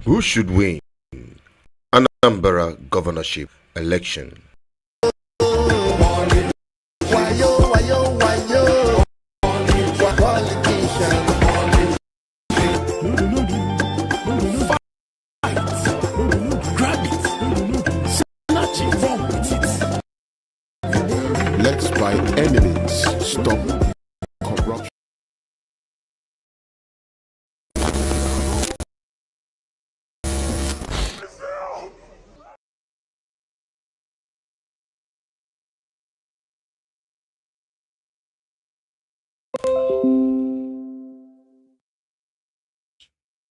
Who should win Anambra governorship election? Let's by enemies stop corruption.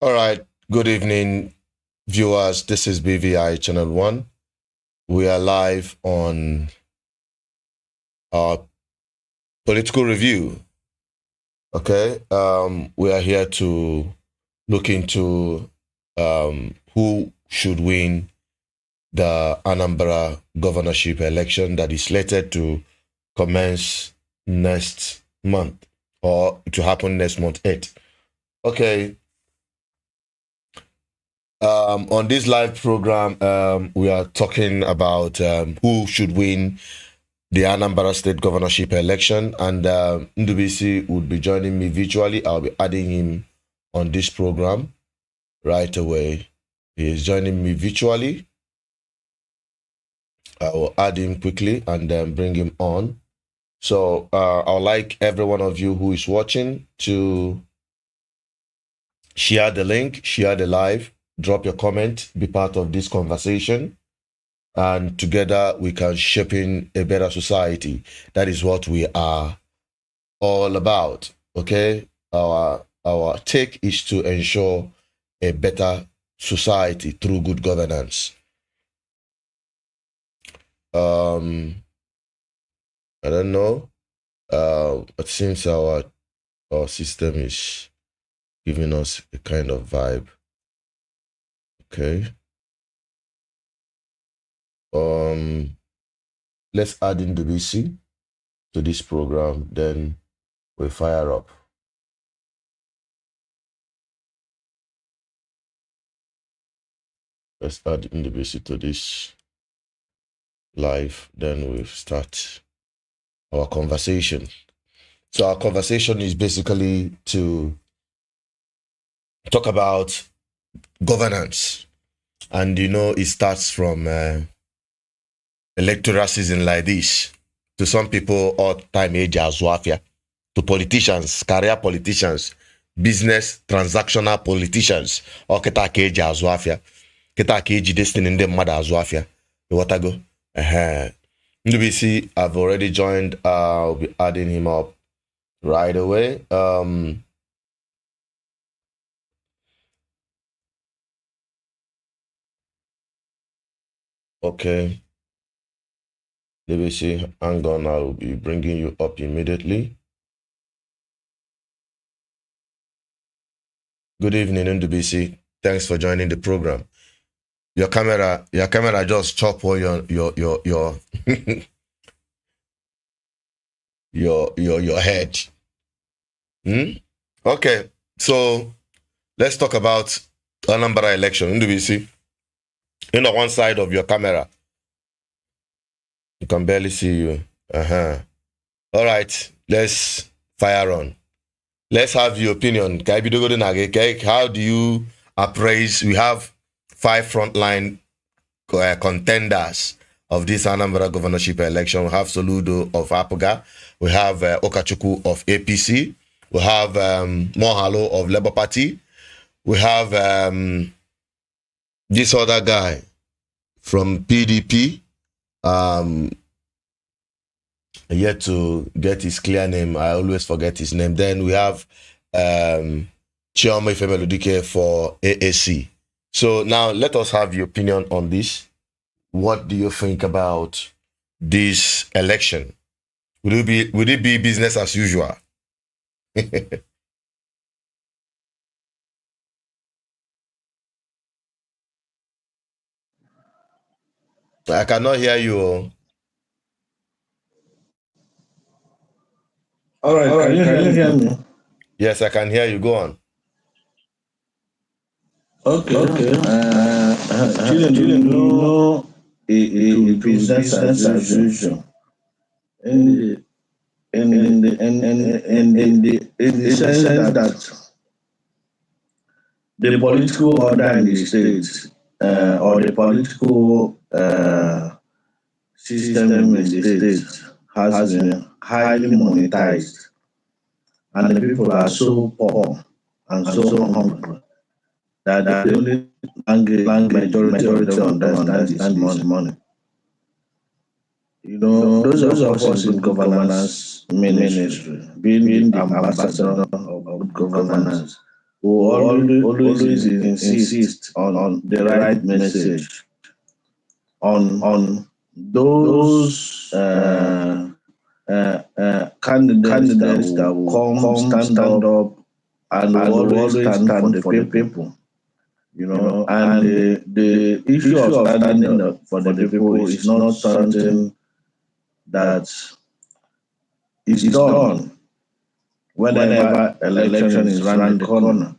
All right. Good evening, viewers. This is BVI Channel 1. We are live on our political review. Okay. We are here to look into who should win the Anambra governorship election that is slated to commence next month, or to happen next month 8. Okay. On this live program, we are talking about who should win the Anambra State governorship election, and Ndubisi would be joining me virtually. I'll be adding him on this program right away. He is joining me virtually. I will add him quickly and then bring him on. So I'd like every one of you who is watching to share the link, share the live, drop your comment, be part of this conversation, and together we can shape in a better society. That is what we are all about. Okay, our take is to ensure a better society through good governance. I don't know, but since our system is giving us a kind of vibe. Okay. Let's add in the BC to this program, then we fire up. Let's add in the BC to this live, then we start our conversation. So our conversation is basically to talk about governance, and it starts from electoral season like this. To some people, all time age as wafia. To politicians, career politicians, business transactional politicians, or kita ka eji azụ afia, kita ka eji destiny ndị mmadụ azụ afia. Iwatago? Ndubisi, I've already joined. I'll be adding him up right away. Okay. Ndubisi, hang on. I'll be bringing you up immediately. Good evening, Ndubisi. Thanks for joining the program. Your camera just chop all your your head. Okay, so let's talk about Anambra election. Ndubisi, on one side of your camera, you can barely see you. All right, let's fire on. Let's have your opinion. How do you appraise? We have 5 frontline contenders of this Anambra governorship election. We have Soludo of Apuga. We have Okachuku of APC. We have Mohalo of Labour Party. We have this other guy from PDP. Yet to get his clear name. I always forget his name. Then we have Chioma Ifemeludike for AAC. So now let us have your opinion on this. What do you think about this election? Would it be business as usual? I cannot hear you. All right, can you hear me? Yes, I can hear you. Go on. Okay. Children, it will be business as usual. In the in the sense that the political order in the state or the political system in the state has been highly monetized, and the people are so poor and so hungry that the only majority of them understand is money. Those of us in governance ministry, being the ambassador of good governance, who always insist on the right message, on those candidates that will stand up and will always stand for the people. And the issue of standing up for the people is not something that is done whenever election is around the corner.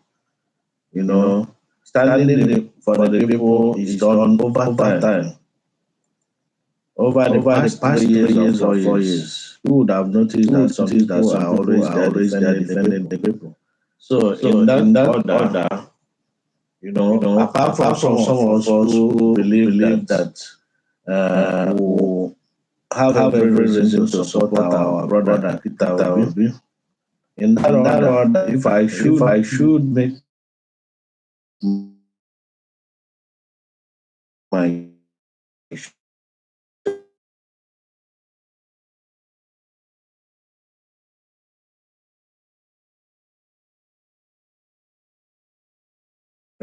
Standing for the people is done over time. Over the past 3 years or 4 years, you would have noticed that some people are always there defending the people. So in that order, apart from some of us who believe that we have every reason to support our brother Peter Obi. In that order, if I should make my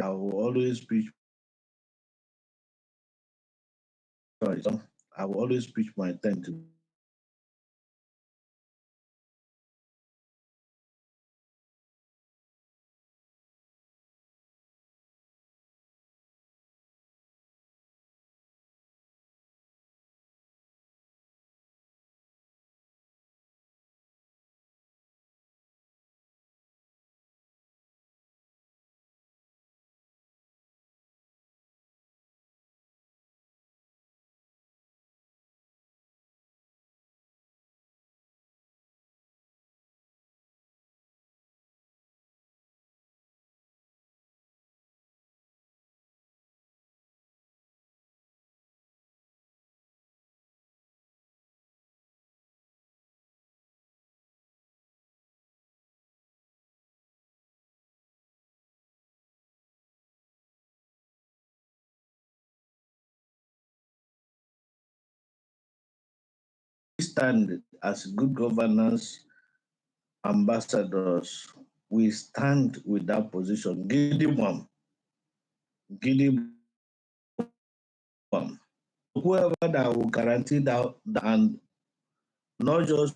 I will always preach. I will always preach my tent to stand as good governance ambassadors. We stand with that position. Gideon, whoever that will guarantee that, and not just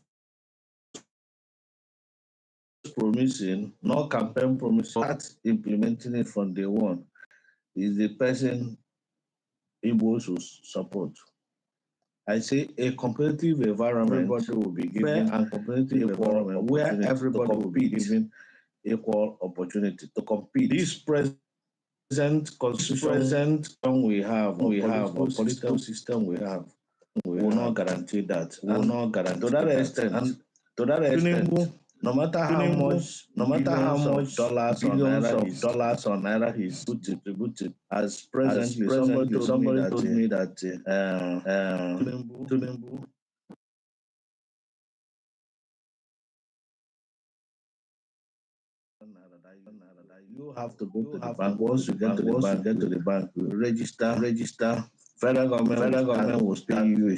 promising, not campaign promising, start implementing it from day one, is the person Igbo should support. I say a competitive environment, everybody will be given and competitive environment where everybody will be given equal opportunity to compete. This present constitution we have, or political system we have, will not guarantee that. Will not guarantee to that extent. And to that extent, no matter how much dollars or naira he's contributed, as presently somebody told me that Tinubu you have to go to the bank. Once you get to the bank, you register. Federal government will pay you a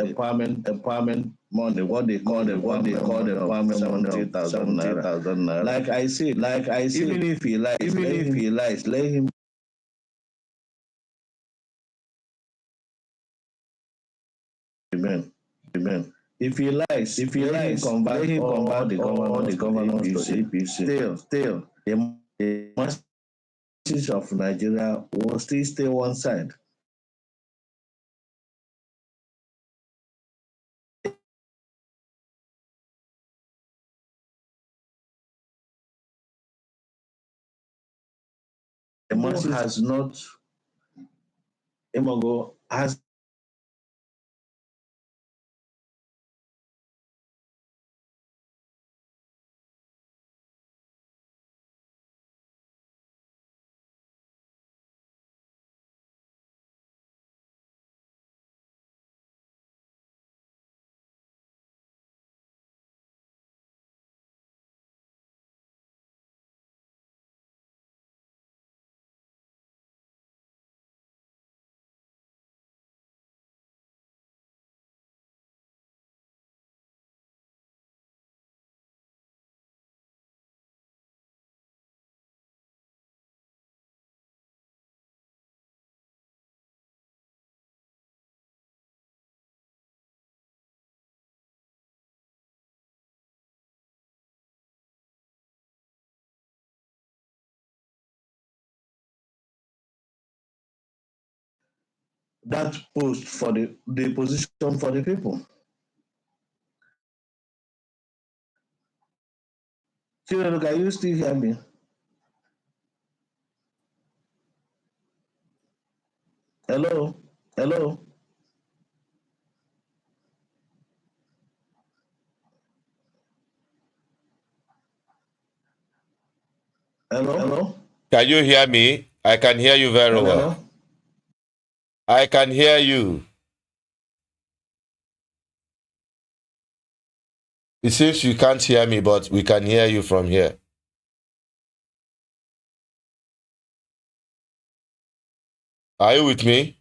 empowerment money. What they call the empowerment money of 70,000 naira. Like I said, even if he lies, let him. Amen. If he lies, let him convert all the governors to APC. Still, the masses of Nigeria will still stay one side. masses has not, Imogo has that post for the position for the people. Children, can you still hear me? Hello? Hello? Hello? Hello? Can you hear me? I can hear you very Hello? well. I can hear you. It seems you can't hear me, but we can hear you from here. Are you with me?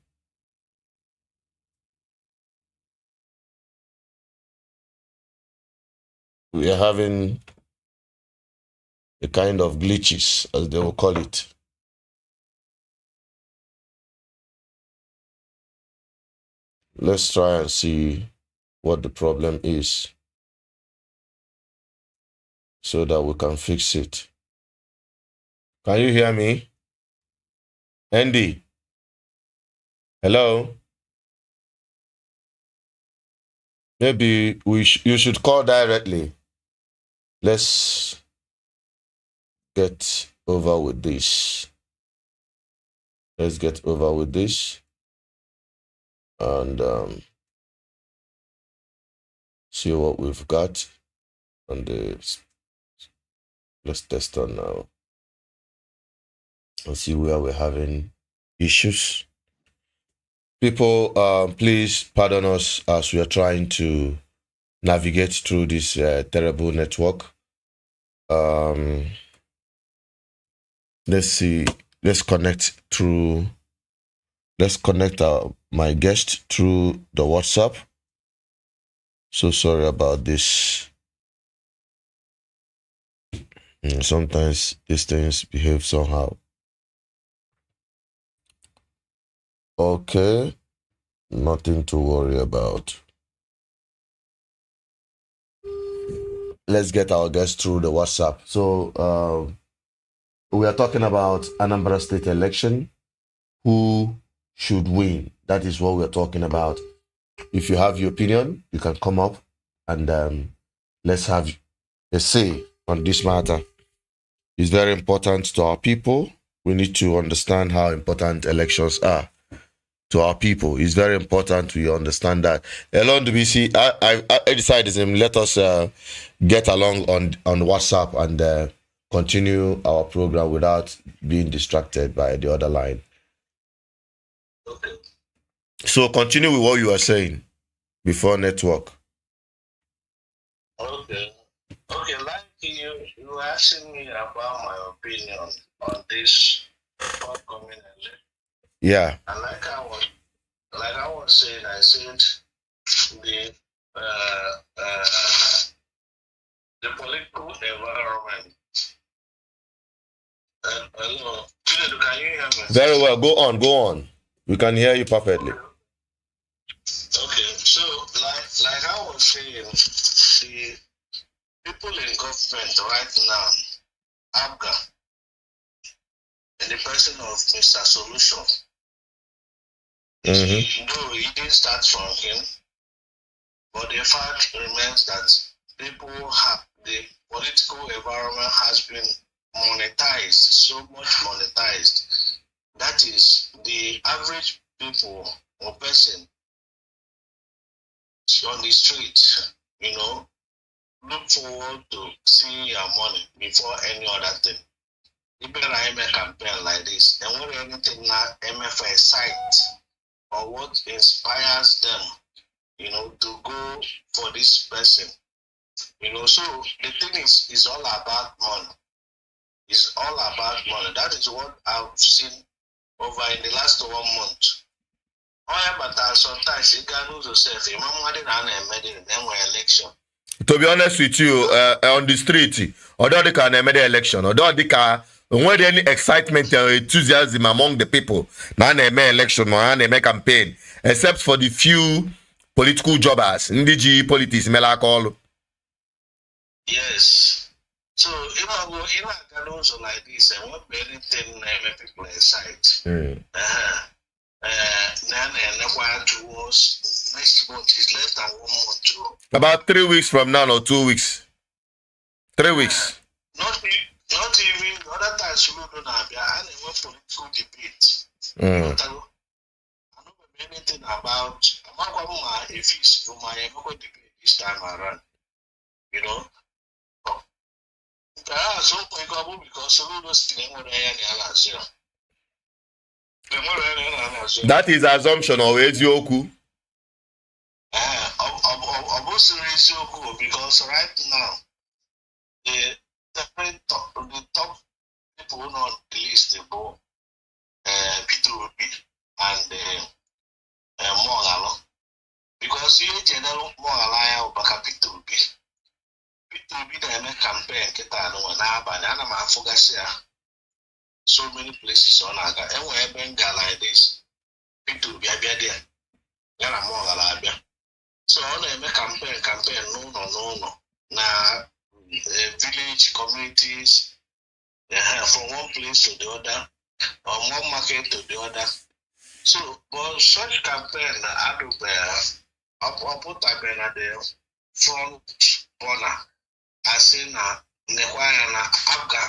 We are having a kind of glitches, as they will call it. Let's try and see what the problem is so that we can fix it. Can you hear me? Andy? Hello? Maybe you should call directly. Let's get over with this. Let's get over with this and see what we've got on this. Let's test on now and see where we're having issues. People, please pardon us as we are trying to navigate through this terrible network. Let's see. Let's connect through. Let's connect my guest through the WhatsApp. So sorry about this. Sometimes these things behave somehow. Okay, nothing to worry about. Let's get our guest through the WhatsApp. So we are talking about Anambra State election. Who should win? That is what we're talking about. If you have your opinion, you can come up and let's have a say on this matter. It's very important to our people. We need to understand how important elections are to our people. It's very important we understand that. Along the BC, I decided let us get along on WhatsApp and continue our program without being distracted by the other line. Okay. So continue with what you were saying before network. Okay. Okay, like you were asking me about my opinion on this upcoming election. Yeah. And like I was saying, I said the political environment. Hello, can you hear me? Very well. Go on. We can hear you perfectly. Okay, so like I was saying, the people in government right now, ABGA, in the person of Mr. Solution, no, it didn't start from him, but the fact remains that people have the political environment has been monetized, so much monetized. That is the average people or person on the street, look forward to seeing your money before any other thing. Even I make a campaign like this, and when anything now MFA site or what inspires them, to go for this person. So the thing is all about money. It's all about money. That is what I've seen over in the last 1 month. Oh yeah, but sometimes you can lose yourself. You election. To be honest with you, on the street, although they can make the election, although they can, when any excitement or enthusiasm among the people, now they make election, now they make campaign, except for the few political jobbers, NDG politics, call. Yes. So, can also like this, and what anything make people excite. Towards next month is less than 1 month too. About 3 weeks from now or 2 weeks. 3 weeks. Not even the other times we don't have political debate. I don't know anything about if it's from my debate this time around. So because that is assumption or ezioku. Because right now the top people on the list are Peter Obi and Mogalo. Because you general Mogala or Peter Obi. Peter Obi the campaign so many places on Aga and where Bengal like this. Peter Obi there. Yana Mogala. So on a campaign, no. Now village communities from one place to the other, or one market to the other. So but such campaign I do I'll put at the front corner. I say now Abga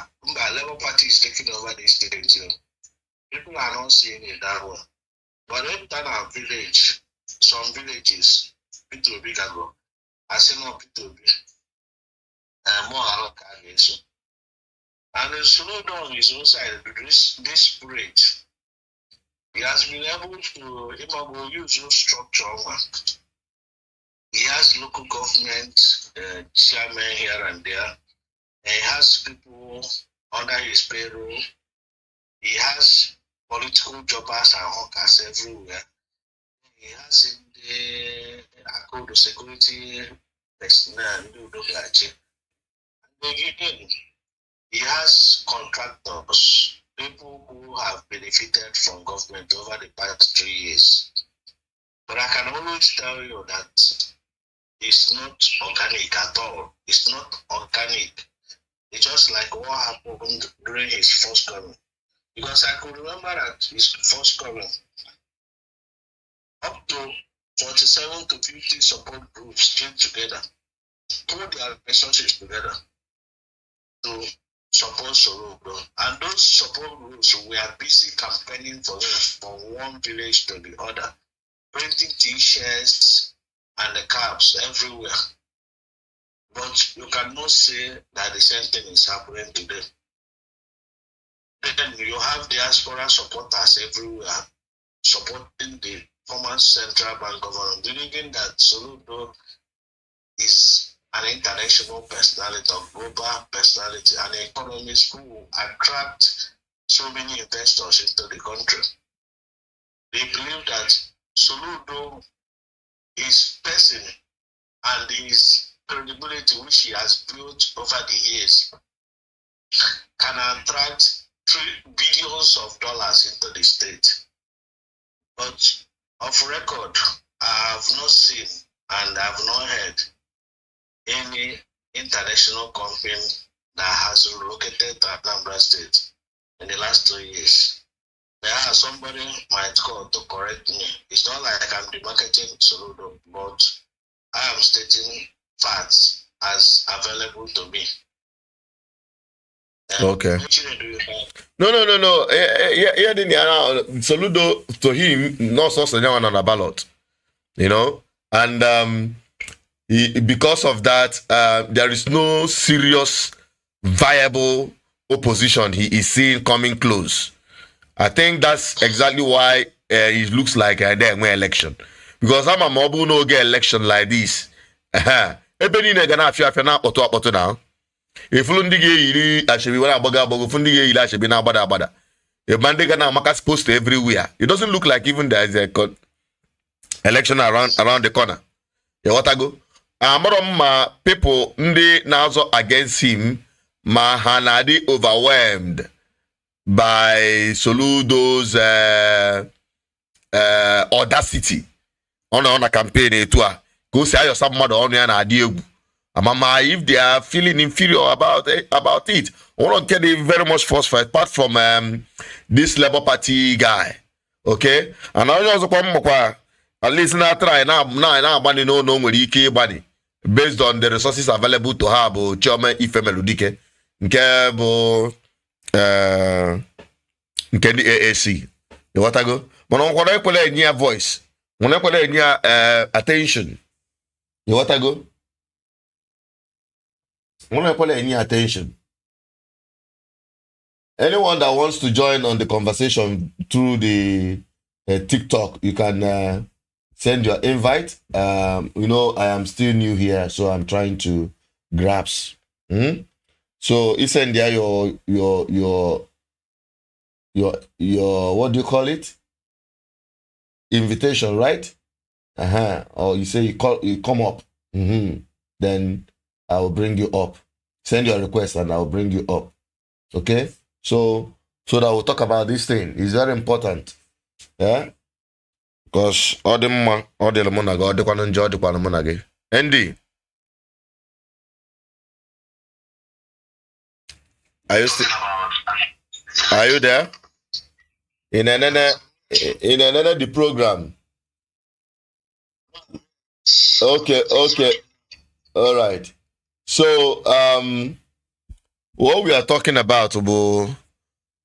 Labour Party is taking over the state. People are not seeing it that way. But every time our village, some villages, Peter Obi go. I say no Peter Obi. More allocation. And the slow down his own side this parade. He has been able to use those structure. He has local government chairman here and there. He has people under his payroll. He has political jobbers and hawkers everywhere. He has in the security personnel and again, he has contractors, people who have benefited from government over the past 3 years. But I can always tell you that it's not organic at all. It's not organic. It's just like what happened during his first coming. Because I could remember that his first coming, up to 47 to 50 support groups came together, put their resources together to support Sorodo. And those support groups were busy campaigning for him from one village to the other, printing t-shirts and the caps everywhere. But you cannot say that the same thing is happening today. Then you have diaspora supporters everywhere supporting the former central bank governor, believing that Soludo is an international personality, a global personality, an economist who will attract so many investors into the country. They believe that Soludo, his person and his credibility which he has built over the years can attract billions of dollars into the state. But of record, I have not seen and I have not heard any international company that has relocated to Anambra State in the last 2 years. Somebody might call to correct me. It's not like I'm demarketing Soludo, but I am stating facts as available to me. Okay. No. Yeah, Soludo to him, not so on a ballot. You know, and because of that, there is no serious, viable opposition he is seeing coming close. I think that's exactly why it looks like there were election. Because I'm a mobile no get election like this. Ebeni na gana afia na akpoto now. If ndị ga-eyiri ashebi wara agbaga agbago fu ndị ga-eyiri ashebi na agbada agbada. A man they gonna make us post everywhere. It doesn't look like even there is a election around the corner. Yeah, what I go? Ma people ndị na-azọ against him ma ha na-adị overwhelmed by Soludo's audacity on a campaign etu a go say ayo some mmadụ ọnụ ya na-adị egwu. Amama, if they are feeling inferior about it, I want to get very much force fight apart from this Labour Party guy. Okay? And I also come at least now try now bani no nwere ike bani based on the resources available to her bụ Chioma Ifemeludike nke bụ nke the AAC. You want to go? Mana nkwado ekwele enye ya voice. Mana ekwele enye ya attention. You want to go? Mana ekwele enye ya attention. Anyone that wants to join on the conversation through the TikTok, you can send your invite. You know, I am still new here, so I'm trying to grasp. So you send there your what do you call it? Invitation, right? Or you say you come up. Then I will bring you up. Send your request and I will bring you up. Okay? So that we'll talk about this thing. It's very important. Yeah? Because all the monaga, all the one enjoy the one monage. Andy. Are you there? In another the program. Okay. All right. So what we are talking about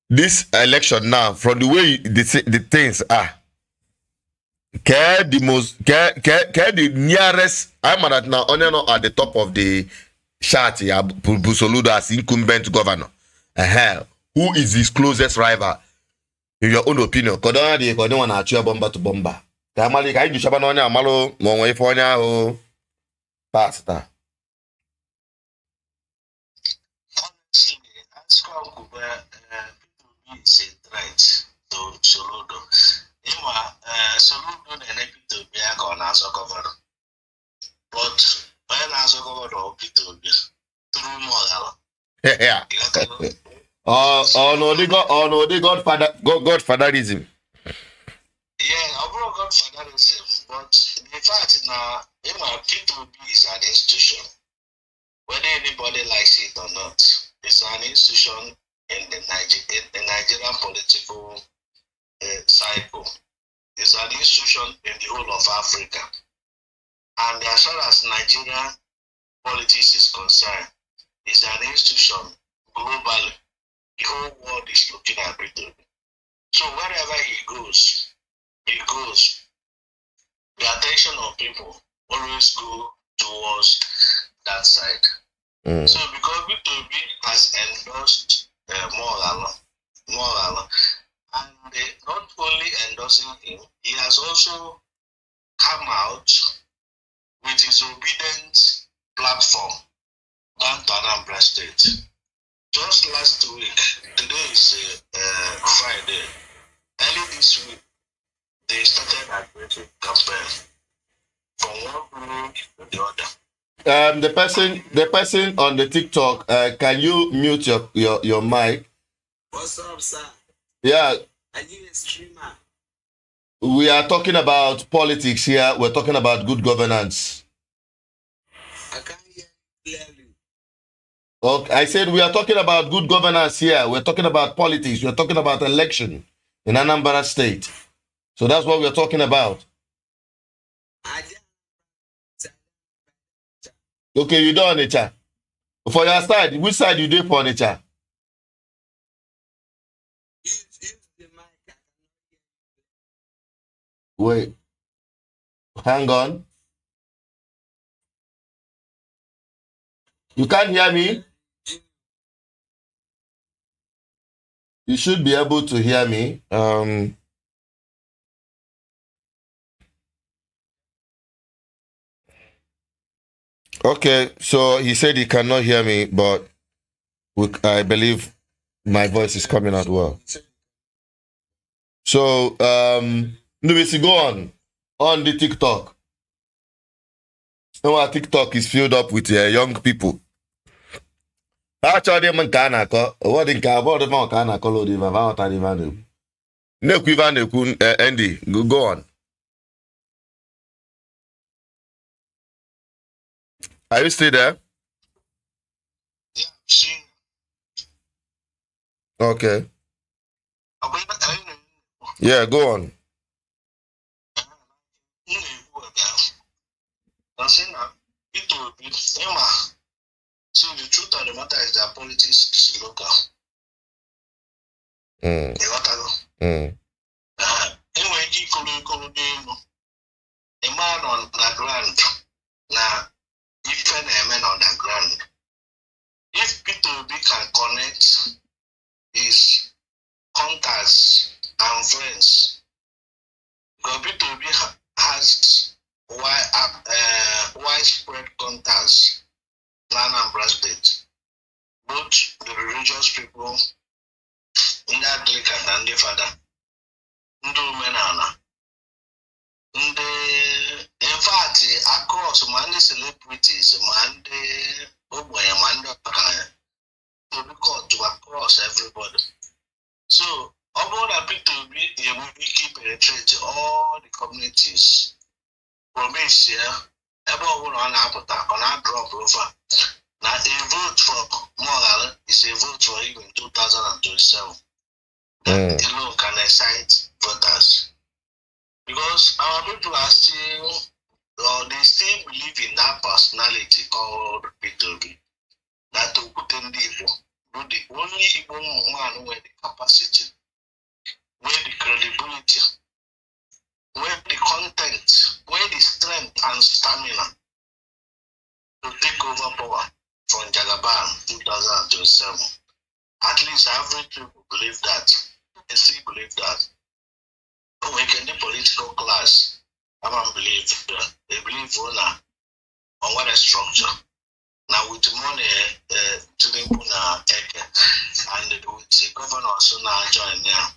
this election now, from the way the things are, the nearest, I'm at now at the top of the chart, Soludo as incumbent governor. Who is his closest rival? In your own opinion, Kodona di Kodona na achia bomba to bomba. Kamali kai du shabana onya amalo mo ifo onya o pasta. It's a threat to Soludo. Soludo and Peter be a corner governor. But when I saw governor Peter through more. Yeah. No, they Godfatherism. Yeah, overall Godfatherism. But the fact now, P2B is an institution. Whether anybody likes it or not, it's an institution in the Nigerian political cycle. It's an institution in the whole of Africa. And as far as Nigerian politics is concerned, it's an institution globally. The whole world is looking at Britain. So wherever he goes, the attention of people always go towards that side. So because Britain has endorsed Moral, and not only endorsing him, he has also come out with his obedient platform down to Anambra State. Just last week, today is Friday, early this week, they started an aggressive campaign from one group to the other. The person on the TikTok, can you mute your mic? What's up, sir? Yeah. Are you a streamer? We are talking about politics here. We're talking about good governance. I can't hear you clearly. Okay, I said we are talking about good governance here. We're talking about politics. We're talking about election in Anambra State. So that's what we're talking about. Okay, you don't, Nature. For your side, which side you do for Nature? Wait. Hang on. You can't hear me? You should be able to hear me. Okay, so he said he cannot hear me, but I believe my voice is coming out well. So, Nubisi, go on the TikTok. Our TikTok is filled up with young people. Actually, man can what in what the man can call the Vavatan. Andy, go on. Are you still there? Yeah, see. Okay. Yeah, go on. So the truth of the matter is that politics is local. A man on the ground, now, if a man on the ground, if P2B can connect his contacts and friends, because P2B has widespread contacts in Anambra State, both the religious people in that Anglican and the father, in fact, across many celebrities, to across everybody. So, about the people we keep penetrate all the communities. Promise here, everyone on our drop over. Now, a vote for Moral is a vote for him in 2027. That alone can excite voters. Because our people are still, they still believe in that personality called P2B. That to put in the only Igbo man with the capacity, with the credibility, with the content, with the strength and stamina to take over power from Jagaban 2027. At least average people believe that. They still believe that. But we can the political class, I don't believe they believe on what a structure. Now with money to the Puna and with the governor also now join now.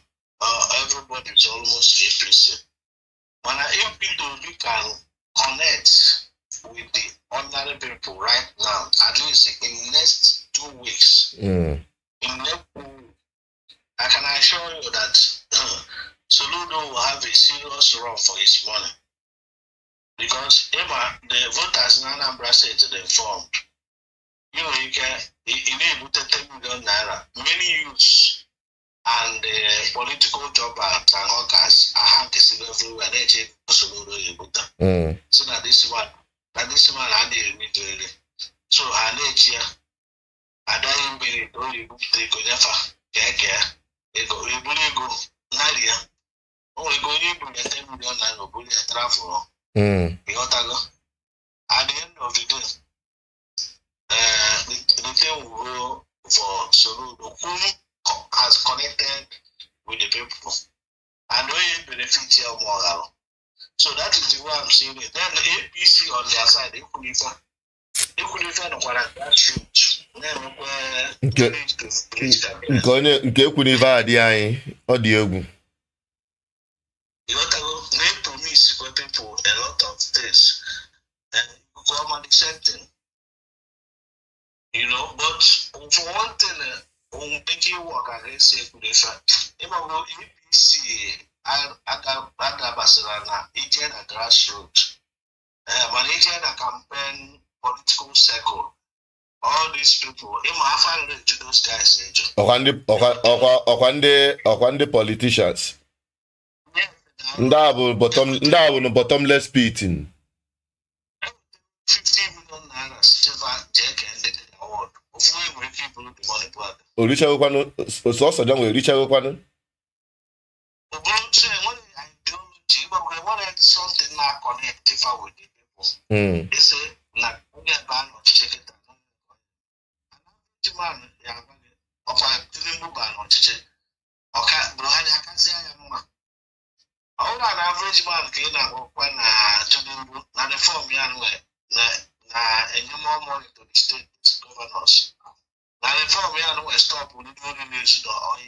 Everybody is almost APC. When if people can connect with the ordinary people right now, at least in the next 2 weeks, in next 2 weeks, I can assure you that Soludo will have a serious run for his money. Because the voters in Anambra State are informed. You know, you can enable 10 million naira. Many youths and political jobbers and workers are handed everywhere. They take Soludo Yebuta. So that this one had the immediately. So I need here. I don't even know you never care. You go Naria. Oh, we go you bring 10 million naira bully a travel. You got to go. At the end of the day, the thing will go for Soludo, who has connected with the people and when you benefit your moral. So that is the way I'm seeing it. Then the APC on their side, they couldn't find what that shoot. Nke ekwunive adị anyị ọ dị egwu. You got to go. They promise for people a lot of things, and come on the same thing. You know, but for one thing, making work against Ekwunife, even though APC Agabasirana, agent at grassroots, managing a campaign political circle. All these people, to those guys. Ọkwande politicians. Ndị bụ bottomless pit. 50 million naira silver check and the award. Of where people the money back. Orichagokwanụ sọsọ ja nwere richagokwanụ. But say what ideology, but what differ with the people. They say, like, only a ban or check it. Man, of a Tilimbu ban or check. Okay, but I can't say I am. All an average man came out when Tilimbu, and the 4 young way, and more money to the state governors. Now the 4 young way stop with the news or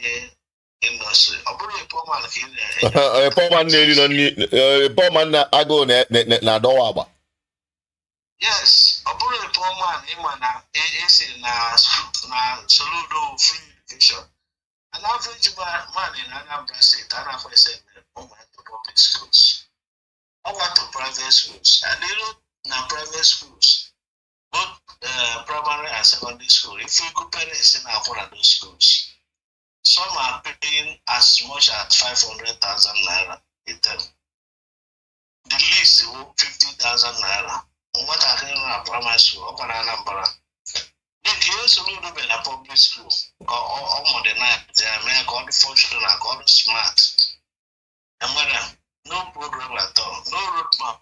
industry. Or put a poor man here. A poor man, you don't need a poor man. I go na doaba. Yes, a poor man, him and na Soludo free education. An average man in Anambra State, Anambra said, oh, my to public schools. I went to private schools. And they look na private schools, both primary and secondary school. If you could pay this in one of those schools, some are paying as much as 500,000 naira a term. The least 50,000 naira. What are they in primary school? Up in Anambra. They also live in a public school. Or modernized. They are called functional, called smart. And when no program at all, no roadmap.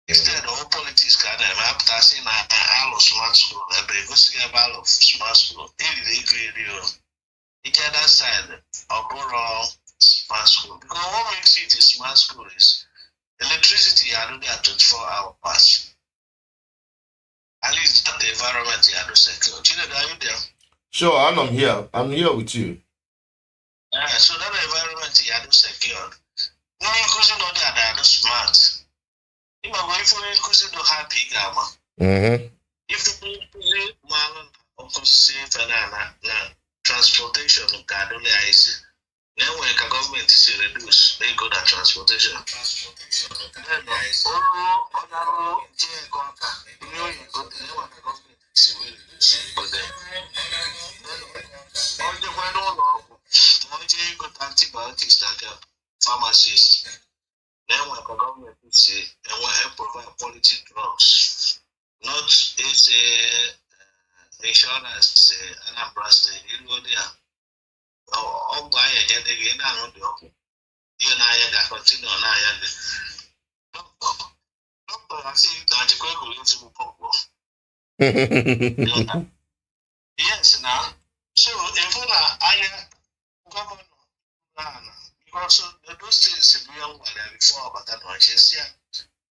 Instead, all politics can have passing a smart school. They bring us a smart school. They agree. The other side of borrow smart school. Because what makes it a smart school is electricity. I do that 24 hours. At least that the environment you have to secure. Chile, are you there? Sure, I'm here. I'm here with you. So that environment you have to secure. No, you couldn't know that they are smart. If you couldn't know how big gamma. If you couldn't man or safe and transportation can only easy. Then when the government is reduced, they go to transportation. Then all the got antibiotics like pharmacists. Then when the government is and when provide quality drugs, not is a insurance Anambra State, you go there. Oh, buy a jet again. I don't know. You and I got continue on. Doctor, I see that you go into Yes, now. So, if I governor, because those things we are before, but I don't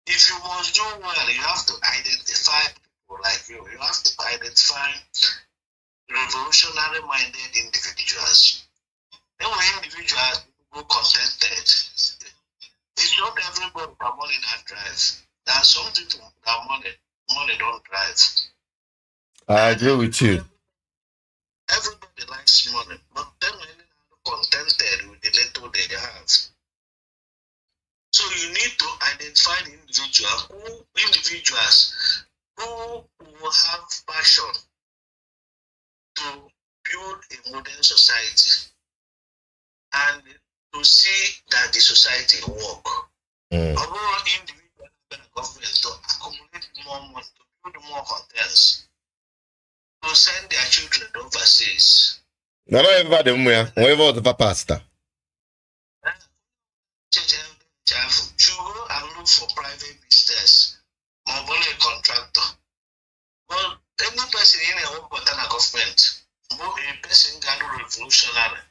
if you must do well, you have to identify people like you. You have to identify revolutionary minded individuals. Then when individuals go contented, it's not everybody that money not drive. There are some people that money don't drive. I agree with you. Everybody likes money, but then when they're contented with the little they have. So you need to identify the individuals who will have passion to build a modern society and to see that the society work. Overall, individual and government to accumulate more money, to build more hotels, to send their children overseas. Now, everybody, wherever the pasta. To go and look for private business, mobile contractor. Well, any person in a government, a person can do revolutionary,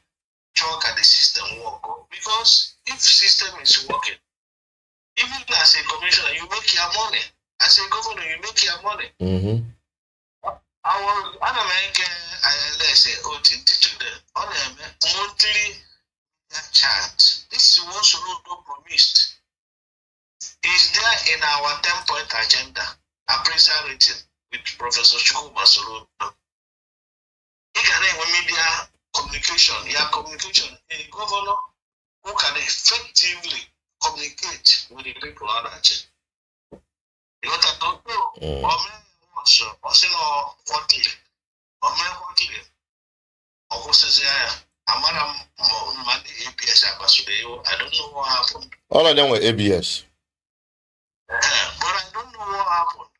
talk at the system work. Because if system is working, even as a commissioner, you make your money. As a governor, you make your money. Let's say, today, on a monthly chart. This is what Soludo promised. Is there in our 10-point agenda, appraisal rating with Professor Chukuma Soludo. He can have media communication. A governor who can effectively communicate with the people on that. You want to know? I don't know what happened. All of them were ABS. But I don't know what happened.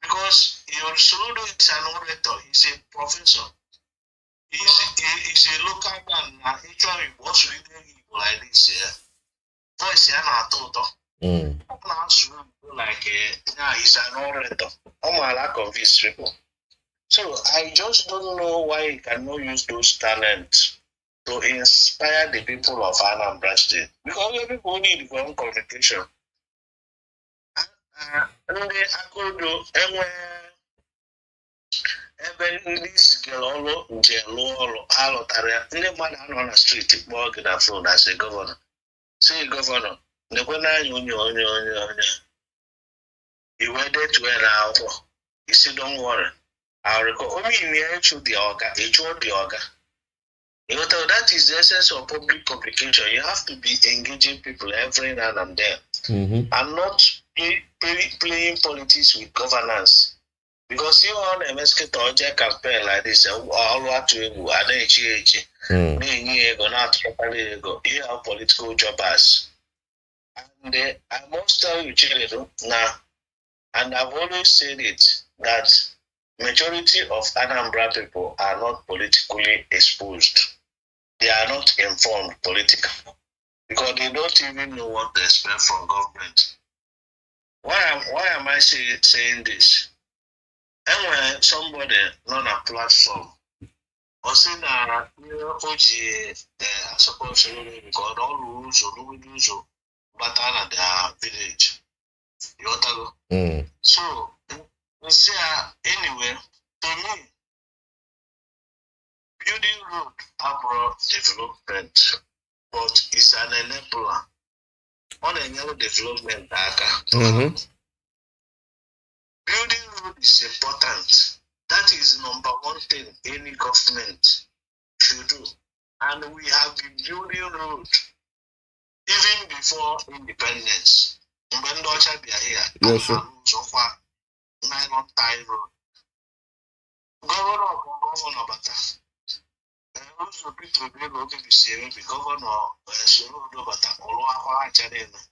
Because your Soludo is an orator, he's a professor. He's a local man. Actually, was reading like this here. voice ya na-atọ ụtọ. Ọ na-asụ like he's an orator. Omala convince people. So I just don't know why he cannot use those talents to inspire the people of Anambra State. Because the people need one communication. Ndị akụdo ebe ndị zigara ọrụ nje lụọ ọrụ ha lụtara ya, ndị mmadụ anọ na streeti kpọọ gị na phone as a governor. Say governor, nekwe n'anya onye iwe detu ya na akwụkwọ isi don't worry. I'll recall only in the actual the organ, the organ. You know, that is the essence of public communication. You have to be engaging people every now and then, and not playing politics with governance. Because you on a MSK campaign like this, all what to you have political jobbers. And I must tell you, children, now, and I've always said it, that majority of Anambra people are not politically exposed. They are not informed politically because they don't even know what they expect from government. Why am I saying this? And when somebody on a platform or saying that I suppose because all rules or but at their village. So anyway, to me, building road abroad development, but it's an enabler. On a development, building road is important. That is number one thing any government should do. And we have been building road even before independence. When Dutch be here, yes, sir. So far. Naira Account. Governor Bata. Also, people be able to say the governor Solo Bata or Loa Chadena.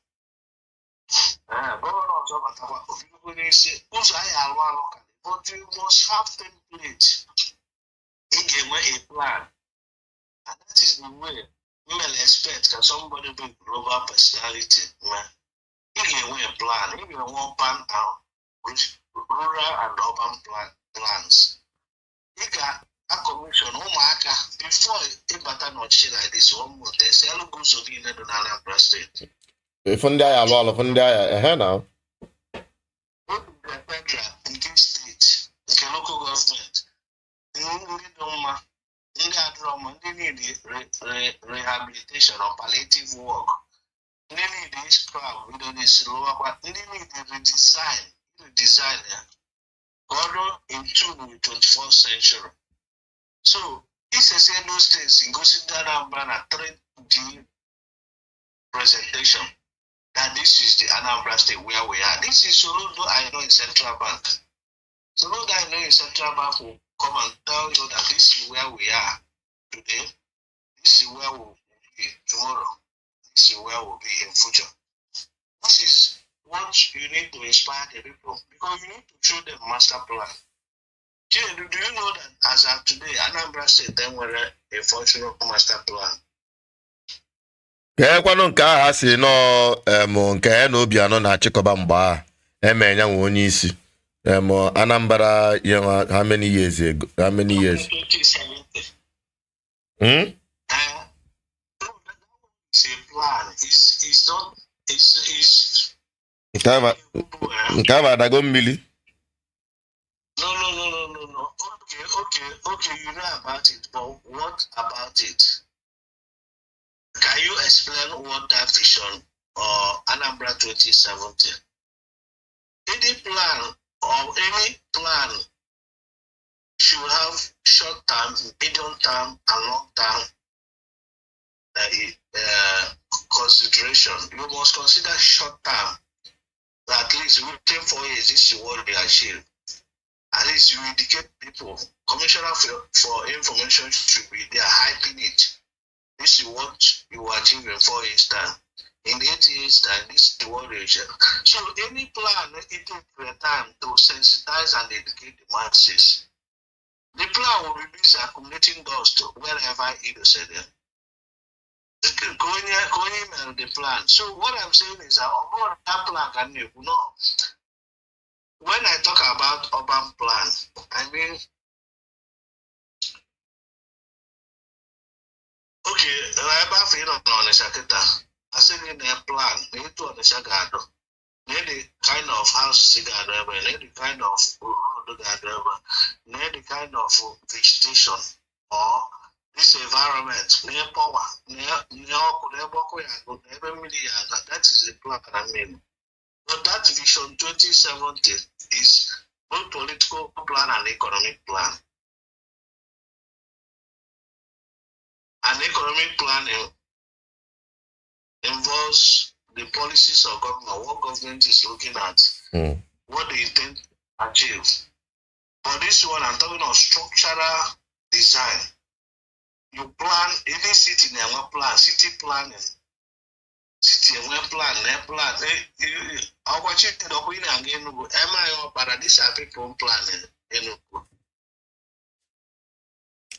Governor Bata, people say, also I have one local, but you must have template. Again, a plan. And that is the way you will expect can somebody be global personality. Again, a plan, even one pan out. Rural and urban plans. You got a commission before a pattern of shit like this one more. They say, I'll go so in the Anambra State. If one day I love one day I now. In this state, the local government, they need rehabilitation or palliative work. They need this crowd, we don't need slower, but they need the design God into the 21st century. So it's a say those things in Anambra 3D presentation that this is the Anambra State where we are. This is Soludo I know in Central Bank. Soludo I know in Central Bank will come and tell you that this is where we are today. This is where we'll be tomorrow. This is where we'll be in future. This is what you need to inspire the people because you need to show them master plan. Do you know that as of today, Anambra State then were a functional master plan? Kwanu nke ha si no nke na obi anọ na achịkọba mgba emenya nwe onye isi Anambra how many years ago? How many years? 2017. It's a plan. It's not. It's. Nke a dago mmili. No. Okay, you know about it, but what about it? Can you explain what that vision or Anambra 2017? Any plan or any plan should have short term, medium term, and long term consideration. You must consider short term. At least within 4 years, this is what they achieve. At least you indicate people. Commissioner for information should be there hyping it. This is what you achieve in 4 years' time. In 8 years' time, this is the what you achieve. So any plan, it takes time to sensitize and educate the masses. The plan will release accumulating dust wherever it is said. Going the plan. So what I'm saying is that that plan can you know. When I talk about urban plan, I mean, okay, I feel on a shakita. I said in a plan, need to on the shagado. Need the kind of house cigar driver, need the kind of road driver, need the kind of vegetation or this environment, near power, near that is the plan I mean. But that vision 2070 is both political plan and economic plan. An economic plan involves the policies of government, what government is looking at, what they intend to achieve. For this one, I'm talking of structural design. You plan, any city in one plan, city planning. City and plan. I watch it the Queen again. Am I but these are people planning?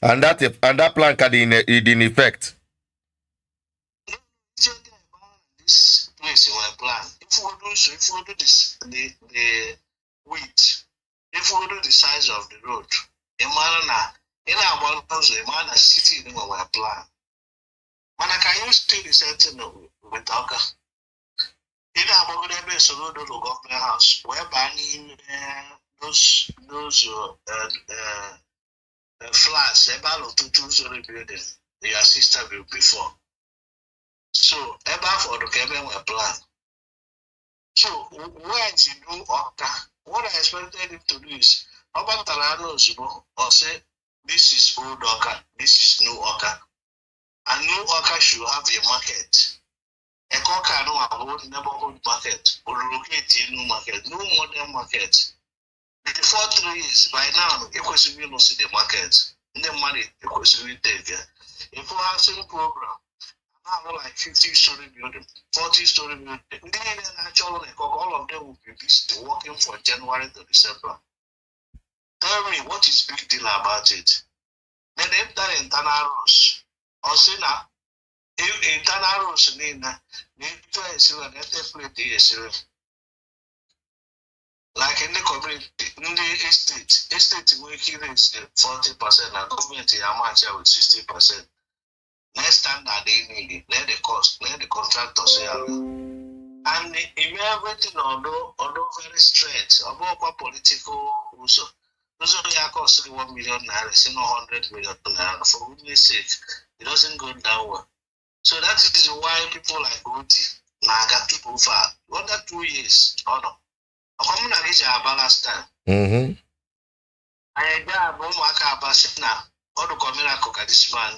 And that plan can in effect. This place in my plan. If we do this, the width, if we do the size of the road, in our city in our plan. Man, can you still the setting with Oka? In our government house, where banning those flats, about 2 building, your sister built before. So, about for the government plan. So, where is the new Oka? What I expected him to do is, about Talanos, or say, this is old Oka, this is new Oka. A new Oka should have a market. A Oka no about neighborhood market, or locate a new market, no modern market. Before 3 years, by now, you will see the market. The money, you take. If we have some program, now like 50-story building, 40-story building, then actually all of them will be busy working from January to December. Tell me what is big deal about it? Then enter internal rules. Or say now, if internal rules need to ensure that they play like in the community, in the estate working is 40%, and government is amateur with 60%. Next standard they need it, let the cost, let the contractors say. And everything although very straight, about political also. Those only cost 1 million naira, say no 100 million naira. For goodness sake, it doesn't go that way. So that is why people like Oti got to go far. Under 2 years, no. I'm not reach our last time. I got Bomaka Basina, or the Comiraco this man.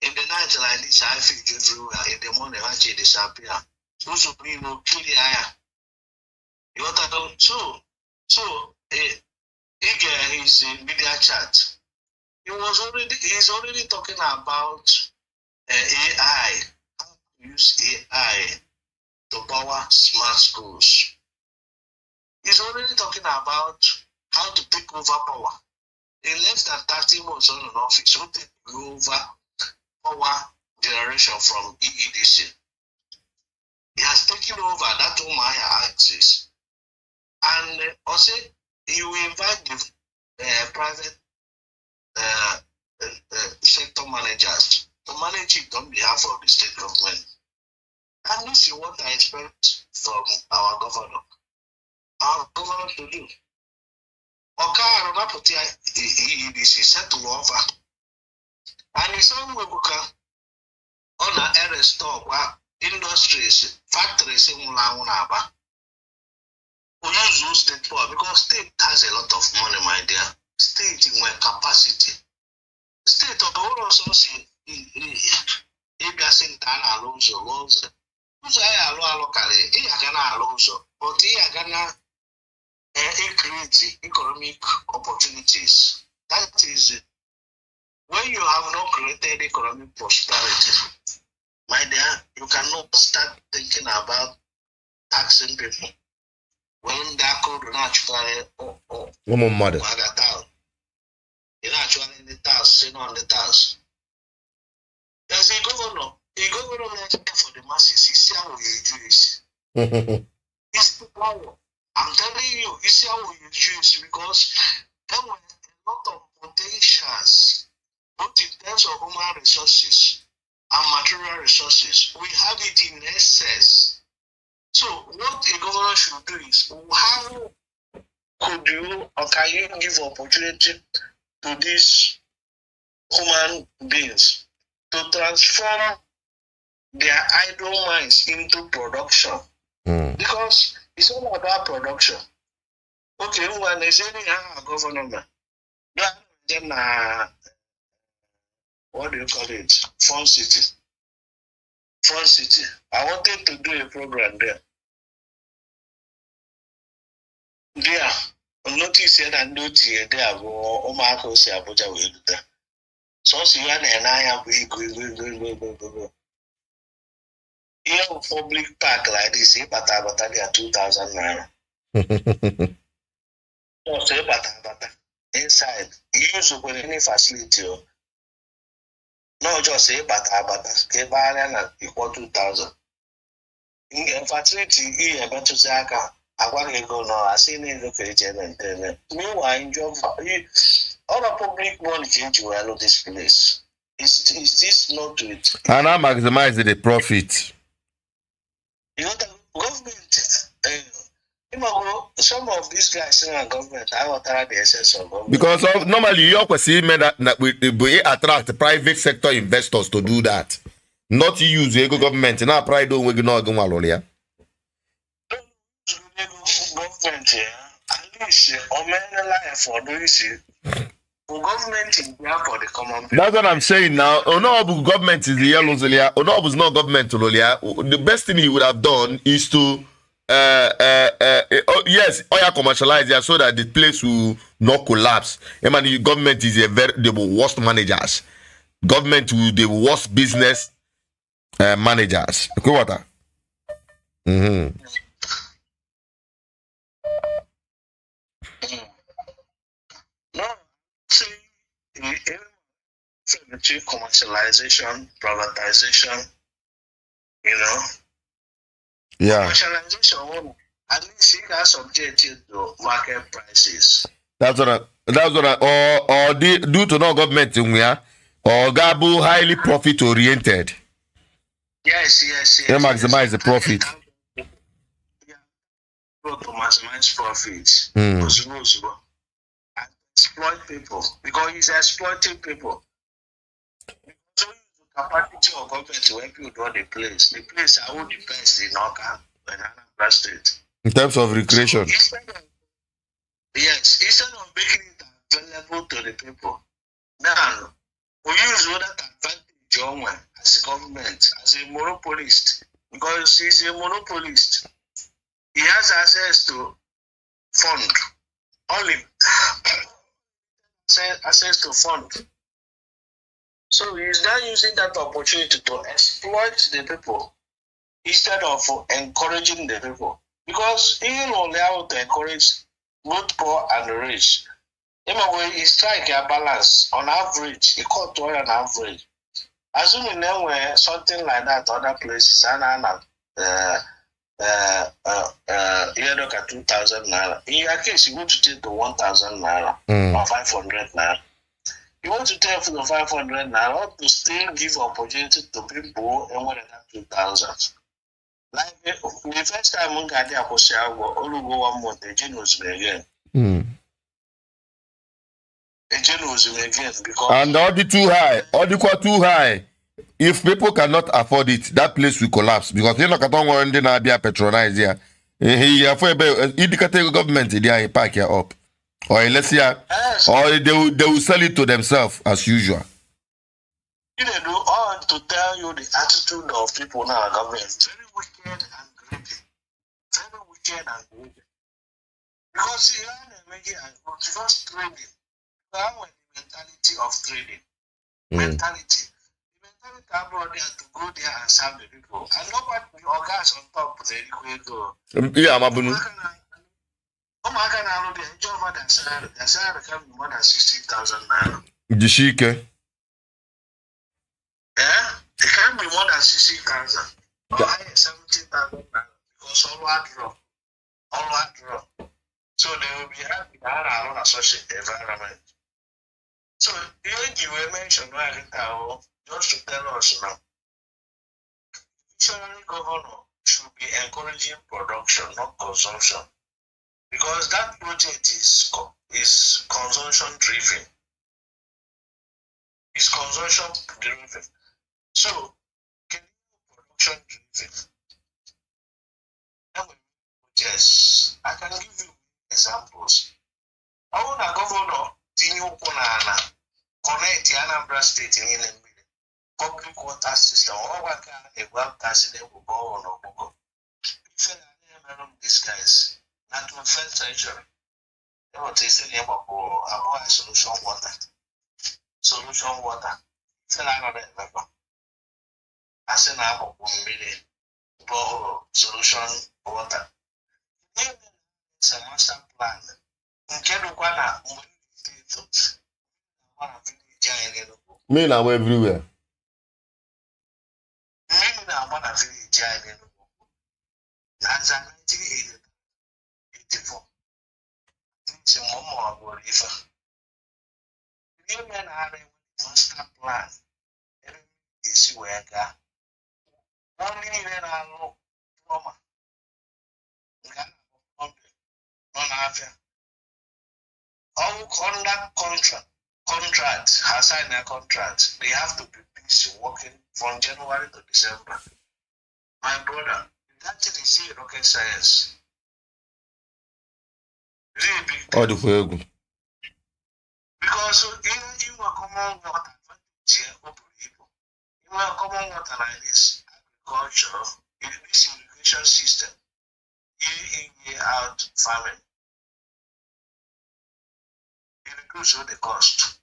In the night like this, I feel everywhere. In the morning, I disappear. Those who be no clear. You want to know? So, his media chat. He's already talking about AI. How to use AI to power smart schools. He's already talking about how to take over power. In less than 30 months on an office, will take over power generation from EEDC. He has taken over that Omaya axis. And also, he will invite the private sector managers to manage it on behalf of the state government. And this is what I expect from our governor. Our governor to do. Oka Rapoti EDC set to offer. And in some way, on a area store where industries, factories in Mulawunaba. We use state power because state has a lot of money, my dear. State in my capacity. State of the world also if you are saying that Alonso loans. Who's I locally? I can Alonso, but I can create economic opportunities. That is when you have not created economic prosperity, my dear, you cannot start thinking about taxing people. When that could naturally mother. You actually in the tax, sitting on the tax. There's a governor It's the power. I'm telling you, it's how we use because there were a lot of potentials, both in terms of human resources and material resources. We have it in excess. So what a governor should do is, how could you or can you give opportunity to these human beings to transform their idle minds into production? Because it's all about production. Okay, when they say government, then what do you call it? Fun City. Fun City. I wanted to do a program there. There, notice that notice there go Omako say Abuja will do that. So see and I go. Here public park like this, but they are 2,000 naira. So say bata inside. Use any facility. No, just say bata equal 2,000. In facility, you better to say I want to go now. I see need to meanwhile, in job, all the public money change to allow this place. Is this not to it? And I maximize the profit. You know, the government, some of these guys in our government, I will try the essence of government. Because normally you always see that we attract private sector investors to do that. Not use the government. Now pride don't we not go along here. Government here, at least for this government in there for the common people. That's what I'm saying now. Onobu government is the yellow Zolia. Onobu is not government to Lolia. The best thing he would have done is to yes, oil commercialize it so that the place will not collapse. I mean, the government is the worst managers. Government will the worst business managers. Okay, what? No, see, commercialization, privatization, you know. Yeah. Commercialization, at least it has subjected to market prices. That's what or due to no government in here, or Gabu highly profit oriented. Yes. They maximize the profit. Yeah. To maximize profits. And exploit people. Because he's exploiting people. So the capacity of government to help you run the place. The place are all the best in Oka and Anambra State. In terms of recreation. So instead of making it available to the people, now we use that advantage as a government, as a monopolist, because he's a monopolist. He has access to fund, only access to fund. So he's now using that opportunity to exploit the people instead of encouraging the people. Because he will only have to encourage both poor and rich. Anyway, he strike a balance on average, equal to an average. Assuming there something like that other places, you look at 2,000 naira. In your case, you want to take the 1,000 naira or 500 naira. You want to take the 500 naira to still give opportunity to people and more than 2,000. Like the first time we got there, only go 1 month, the genos again. The genos again because And all the too high, all the too high. If people cannot afford it, that place will collapse because you know can't want to be patronized here. Here for indicative government they park here up, or let's say, or they will sell it to themselves as usual. You know, all to tell you the attitude of people now, government very wicked and greedy, very wicked and greedy. Because you are just trading. You have the mentality of trading. Mentality. Come there to go there and serve the people. And nobody, your guys on top of the go. Yeah, Mabunu. I can already enjoy more than salary. The salary can be more than 60,000 naira. Jishike. Yeah? It can be more than 60,000. Or 70,000 naira. because all draw. So they will be happy that I run such an environment. So you were mentioned right now, just to tell us now, visionary governor should be encouraging production, not consumption, because that project is consumption driven. It's consumption driven. So, can you production driven? Yes, I can give you examples. I want a governor, Tinyo Punana, connect the Anambra state in the public water system. All what can a well passing a go on or go. If I am these guys, not to first century, they were tasting about solution water. Solution water. If I am remember, I said now 1 million solution water. It's a master plan. Me now everywhere. That's 1984. It's a moment of river. Women are a master plan. Is where only when I look from all contract has signed a contract. They have to be busy working from January to December. My brother, that is rocket science. Really big. Oh, the fuego. Because you are common water here, you are common water like this agriculture, this irrigation system, year in, year out farming. It reduces the cost.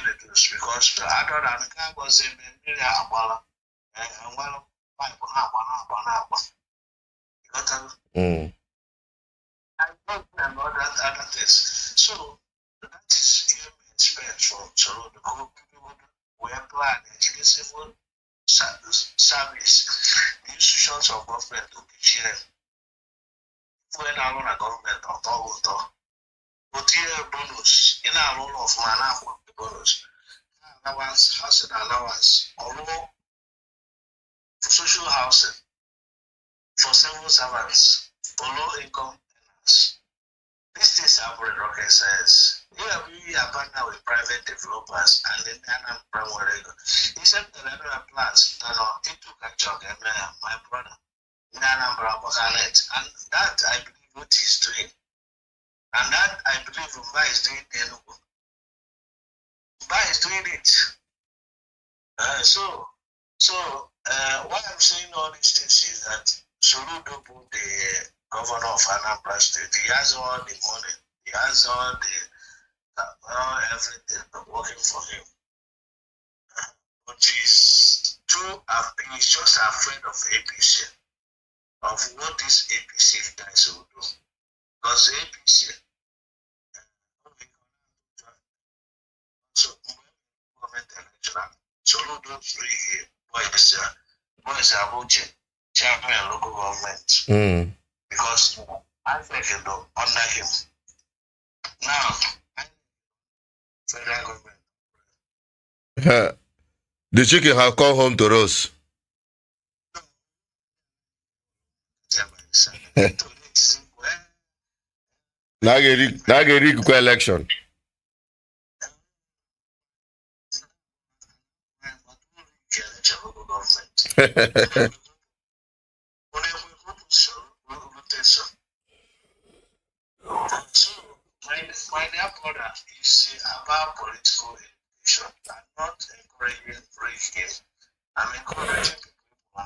Reduce because the other than the guy was saying, and one pipe I don't know that other test. So that is spent from so the people we apply the civil service, the institutions of government to be shared. When I run a government authority, but here bonus in our role of mana bonus, allowance, housing allowance, although for social housing, for civil servants, for low income earners. These things are very rocket science. Here we are partnered with private developers and then Anambra. He said that there are plans that are into Kachok and my brother. Anambra and that I believe what he's doing, and that I believe Mba is doing Enugu. Mba is doing it. So why I'm saying all these things is that Soludo, the governor of Anambra State, he has all the money, he has all the everything working for him, but he's just afraid of APC. Of what this APC guys will do. Because APC so government electoral solo don't free boys are voting chairman local government. Because I think under him. Now federal government. The chicken have come home to roast. Now get election. My dear brother is about political education. I'm not encouraging free game. I'm encouraging people